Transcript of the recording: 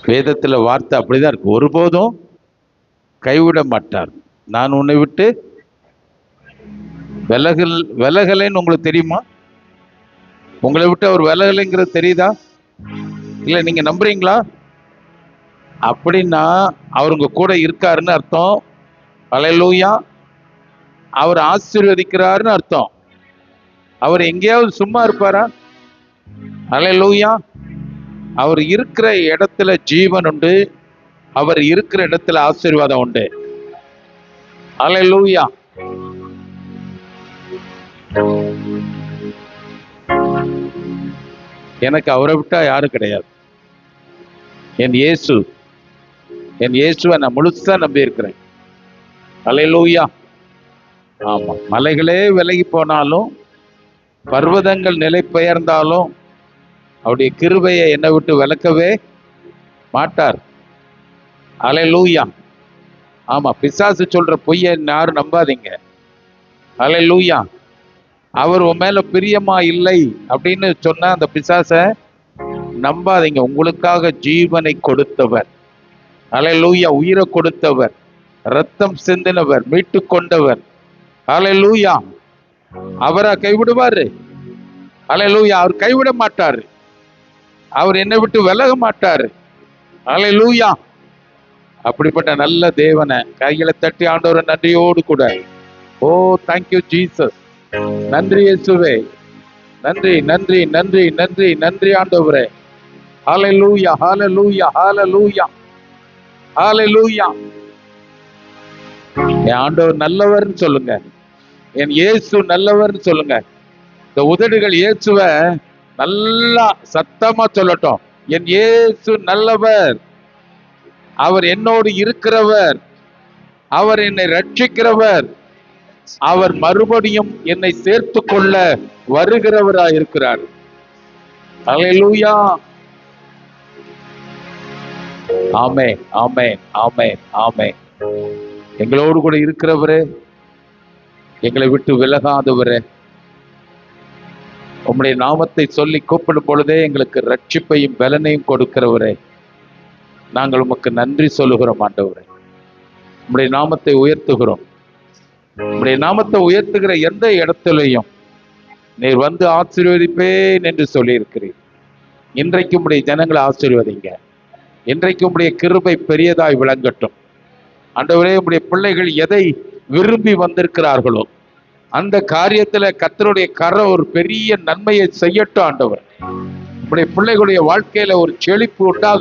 வேதத்துல வார்த்தை அப்படிதான் இருக்கு. ஒருபோதும் கைவிட மாட்டார். நான் உன்னை விட்டு விலகலைன்னு உங்களுக்கு தெரியுமா? உங்களை விட்டு அவர் விலகலைங்கிறது தெரியுதா? இல்ல நீங்க நம்புறீங்களா? அப்படின்னா அவர் உங்க கூட இருக்காருன்னு அர்த்தம். அல்லேலூயா. அவர் ஆசீர்வதிக்கிறாருன்னு அர்த்தம். அவர் எங்கேயாவது சும்மா இருப்பாரா? அல்லேலூயா. அவர் இருக்கிற இடத்துல ஜீவன் உண்டு. அவர் இருக்கிற இடத்துல ஆசீர்வாதம் உண்டு. அல்லேலூயா. எனக்கு அவரை விட்டா யாரும் கிடையாது. என் இயேசுவை நான் முழுசா நம்பி இருக்கிறேன். அல்லேலூயா. ஆமா, மலைகளே விலகி போனாலும், பர்வதங்கள் நிலை பெயர்ந்தாலும், அவருடைய கிருபையை என்னை விட்டு விலக்கவே மாட்டார். அல்லேலூயா. ஆமா, பிசாசு சொல்ற பொய்யை யாரும் நம்பாதீங்க. அல்லேலூயா. அவர் உன் மேல பிரியமா இல்லை அப்படின்னு சொன்னா அந்த பிசாசை நம்பாதீங்க. உங்களுக்காக ஜீவனை கொடுத்தவர், அல்லேலூயா, உயிரை கொடுத்தவர், ரத்தம் சிந்தினவர், மீட்டு கொண்டவர். அல்லேலூயா. அவரை கைவிடுவாரு? அல்லேலூயா. அவர் கைவிட மாட்டாரு. அவர் என்னை விட்டு விலக மாட்டாரு. அல்லேலூயா. அப்படிப்பட்ட நல்ல தேவனை கைகளை தட்டி ஆண்டவரை நன்றியோடு கூட, ஓ தேங்க்யூ ஜீசஸ், நன்றி இயேசுவே, நன்றி நன்றி நன்றி நன்றி நன்றி ஆண்டவரே. ஹல்லேலூயா ஹல்லேலூயா ஹல்லேலூயா ஹல்லேலூயா. என் ஆண்டவர் நல்லவர்னு சொல்லுங்க. என் இயேசு நல்லவர்னு சொல்லுங்க. இந்த உதடுகள் இயேசுவை நல்லா சத்தமா சொல்லட்டும். என் இயேசு நல்லவர், அவர் என்னோடு இருக்கிறவர், அவர் என்னை ரட்சிக்கிறவர், அவர் மறுபடியும் என்னை சேர்த்து கொள்ள வருகிறவராய் இருக்கிறார். அல்லேலூயா. ஆமென் ஆமென் ஆமென் ஆமென். எங்களோடு கூட இருக்கிறவரே, எங்களை விட்டு விலகாதவரே, உம்முடைய நாமத்தை சொல்லி கூப்பிடும் பொழுதே எங்களுக்கு ரட்சிப்பையும் பலனையும் கொடுக்கிறவரே, நாங்கள் உமக்கு நன்றி சொல்லுகிறோம் ஆண்டவரே. உம்முடைய நாமத்தை உயர்த்துகிறோம். உம்முடைய நாமத்தை உயர்த்துகிற எந்த இடத்திலையும் நீர் வந்து ஆசீர்வதிப்பேன் என்று சொல்லியிருக்கிறீர். இன்றைக்கு உம்முடைய ஜனங்களை ஆசீர்வதிங்க. இன்றைக்கு உம்முடைய கிருபை பெரியதாய் விளங்கட்டும் ஆண்டவரே. உம்முடைய பிள்ளைகள் எதை விரும்பி வந்திருக்கிறார்களோ அந்த காரியத்துல கர்த்தருடைய கரம் ஒரு பெரிய நன்மையை செய்யட்டும் ஆண்டவர். உம்முடைய பிள்ளைகளுடைய வாழ்க்கையில ஒரு செழிப்பு உண்டாக